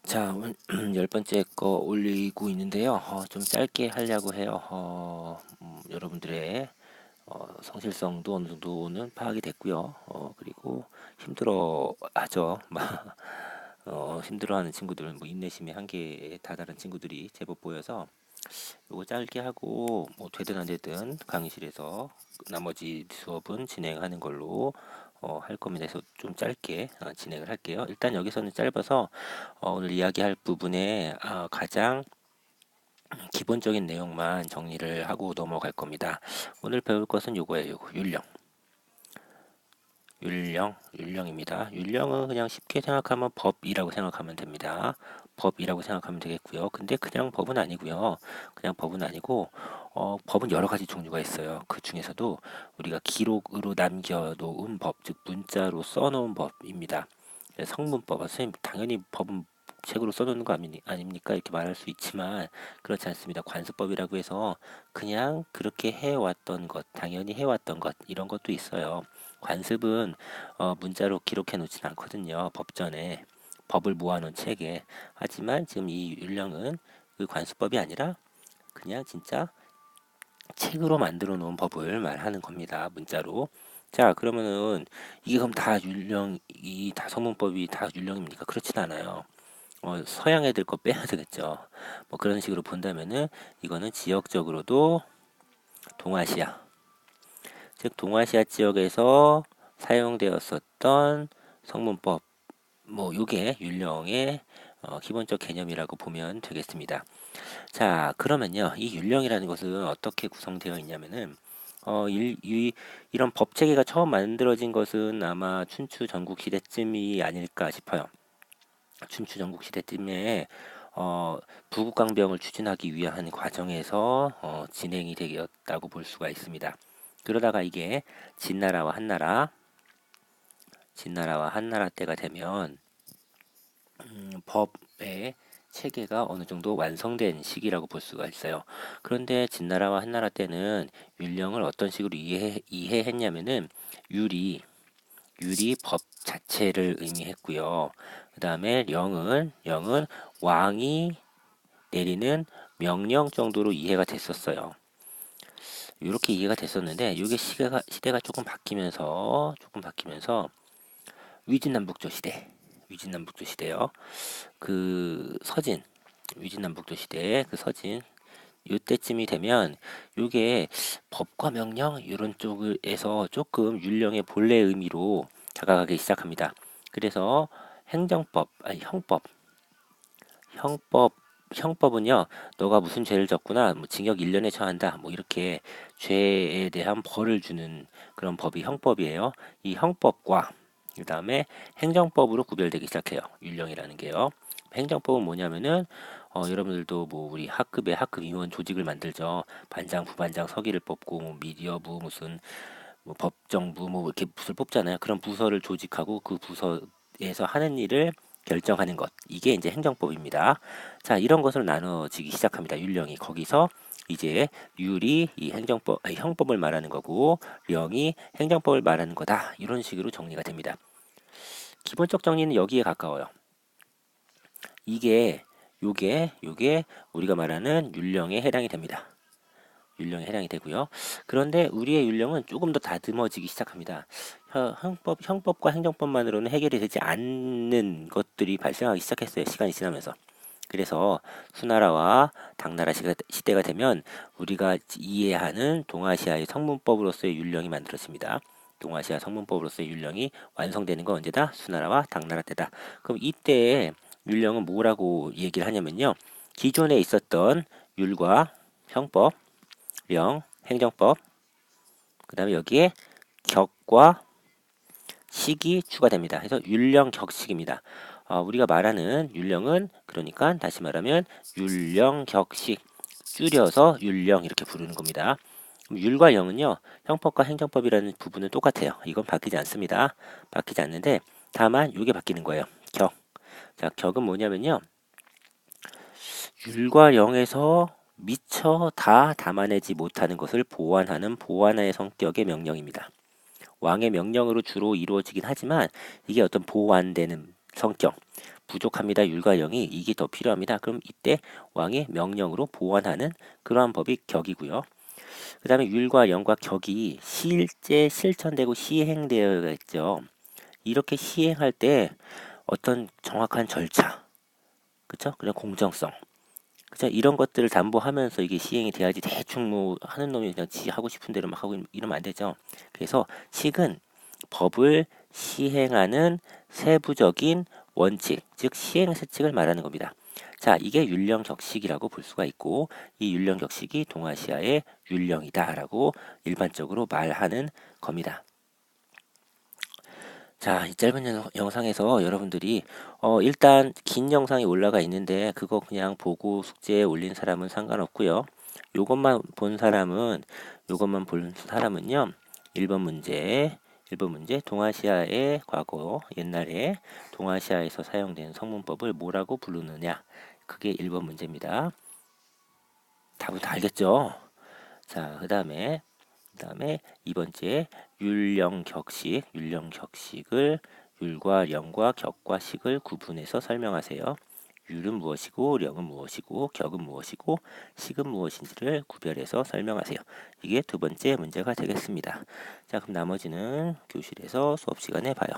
자, 오늘 열 번째 거 올리고 있는데요. 좀 짧게 하려고 해요. 여러분들의 성실성도 어느 정도는 파악이 됐고요. 그리고 힘들어 하죠. 힘들어하는 친구들, 뭐 인내심의 한계에 다다른 친구들이 제법 보여서 요거 짧게 하고 뭐 되든 안 되든 강의실에서 나머지 수업은 진행하는 걸로 할 겁니다. 그래서 좀 짧게 진행을 할게요. 일단 여기서는 짧아서 오늘 이야기할 부분에 가장 기본적인 내용만 정리를 하고 넘어갈 겁니다. 오늘 배울 것은 요거예요. 요거 율령입니다. 율령은 그냥 쉽게 생각하면 법이라고 생각하면 됩니다. 법이라고 생각하면 되겠고요. 근데 그냥 법은 아니고요. 그냥 법은 아니고 법은 여러 가지 종류가 있어요. 그 중에서도 우리가 기록으로 남겨놓은 법, 즉 문자로 써놓은 법입니다. 성문법, 선생님 당연히 법은 책으로 써놓는 거 아닙니까? 이렇게 말할 수 있지만 그렇지 않습니다. 관습법이라고 해서 그냥 그렇게 해왔던 것, 당연히 해왔던 것 이런 것도 있어요. 관습은 문자로 기록해 놓진 않거든요. 법전에 법을 모아놓은 책에. 하지만 지금 이 율령은 그 관습법이 아니라 그냥 진짜 책으로 만들어 놓은 법을 말하는 겁니다. 문자로. 자, 그러면은 이게 그럼 다 율령, 이 다 성문법이 다 율령입니까? 그렇진 않아요. 서양 애들 거 빼야 되겠죠. 뭐 그런 식으로 본다면은 이거는 지역적으로도 동아시아, 즉 동아시아 지역에서 사용되었었던 성문법, 뭐 요게 율령의 기본적 개념이라고 보면 되겠습니다. 자, 그러면요, 이 율령이라는 것은 어떻게 구성되어 있냐면은 이런 법 체계가 처음 만들어진 것은 아마 춘추 전국 시대쯤이 아닐까 싶어요. 춘추 전국 시대쯤에 부국강병을 추진하기 위한 과정에서 진행이 되었다고 볼 수가 있습니다. 그러다가 이게 진나라와 한나라, 진나라와 한나라 때가 되면 법의 체계가 어느 정도 완성된 시기라고 볼 수가 있어요. 그런데 진나라와 한나라 때는 율령을 어떤 식으로 이해했냐면은 율이 법 자체를 의미했고요. 그 다음에 영은 왕이 내리는 명령 정도로 이해가 됐었어요. 이렇게 이해가 됐었는데 이게 시대가 조금 바뀌면서 위진남북조 시대, 위진남북조 시대요. 그 서진, 위진남북조 시대의 그 서진 이때쯤이 되면 이게 법과 명령 이런 쪽에서 조금 율령의 본래 의미로 다가가기 시작합니다. 그래서 행정법, 아니 형법, 형법은요, 너가 무슨 죄를 졌구나, 뭐 징역 1년에 처한다, 뭐 이렇게 죄에 대한 벌을 주는 그런 법이 형법이에요. 이 형법과 그 다음에 행정법으로 구별되기 시작해요. 율령이라는 게요. 행정법은 뭐냐면은 여러분들도 뭐 우리 학급에 학급 임원 조직을 만들죠. 반장, 부반장, 서기를 뽑고 뭐 미디어부 무슨 뭐 법정부 뭐 이렇게 부서를 뽑잖아요. 그런 부서를 조직하고 그 부서에서 하는 일을 결정하는 것. 이게 이제 행정법입니다. 자, 이런 것으로 나눠지기 시작합니다. 율령이. 거기서 이제 율이 이 형법을 말하는 거고, 령이 행정법을 말하는 거다. 이런 식으로 정리가 됩니다. 기본적 정리는 여기에 가까워요. 이게, 요게 우리가 말하는 율령에 해당이 됩니다. 율령에 해당이 되고요. 그런데 우리의 율령은 조금 더 다듬어지기 시작합니다. 형법과 행정법만으로는 해결이 되지 않는 것들이 발생하기 시작했어요. 시간이 지나면서. 그래서 수나라와 당나라 시대가 되면 우리가 이해하는 동아시아의 성문법으로서의 율령이 만들어집니다. 동아시아 성문법으로서의 율령이 완성되는 건 언제다? 수나라와 당나라 때다. 그럼 이때의 율령은 뭐라고 얘기를 하냐면요. 기존에 있었던 율과 형법, 령, 행정법, 그 다음에 여기에 격과 식이 추가됩니다. 그래서 율령 격식입니다. 우리가 말하는 율령은 그러니까 다시 말하면 율령 격식 줄여서 율령 이렇게 부르는 겁니다. 율과 영은요 형법과 행정법이라는 부분은 똑같아요. 이건 바뀌지 않습니다. 바뀌지 않는데 다만 이게 바뀌는 거예요. 격. 자, 격은 뭐냐면요 율과 영에서 미처 다 담아내지 못하는 것을 보완하는 보완의 성격의 명령입니다. 왕의 명령으로 주로 이루어지긴 하지만 이게 어떤 보완되는 성격 부족합니다. 율과 영이 이게 더 필요합니다. 그럼 이때 왕이 명령으로 보완하는 그러한 법이 격이고요. 그 다음에 율과 영과 격이 실제 실천되고 시행되어야겠죠. 이렇게 시행할 때 어떤 정확한 절차, 그쵸? 그냥 공정성, 그쵸? 이런 것들을 담보하면서 이게 시행이 돼야지 대충 뭐 하는 놈이 그냥 지 하고 싶은 대로 막 하고 이러면 안 되죠. 그래서 식은 법을 시행하는 세부적인 원칙, 즉 시행세칙을 말하는 겁니다. 자, 이게 율령격식이라고 볼 수가 있고 이 율령격식이 동아시아의 율령이다라고 일반적으로 말하는 겁니다. 자, 이 짧은 영상에서 여러분들이 일단 긴 영상이 올라가 있는데 그거 그냥 보고 숙제에 올린 사람은 상관없고요. 요것만 본 사람은요. 1번 문제 1번 문제 동아시아의 과거 옛날에 동아시아에서 사용된 성문법을 뭐라고 부르느냐. 그게 1번 문제입니다. 답은 다 알겠죠? 자, 그다음에 2번째 율령격식을 율과 령과 격과 식을 구분해서 설명하세요. 율은 무엇이고 령은 무엇이고 격은 무엇이고 식은 무엇인지를 구별해서 설명하세요. 이게 두 번째 문제가 되겠습니다. 자, 그럼 나머지는 교실에서 수업 시간에 봐요.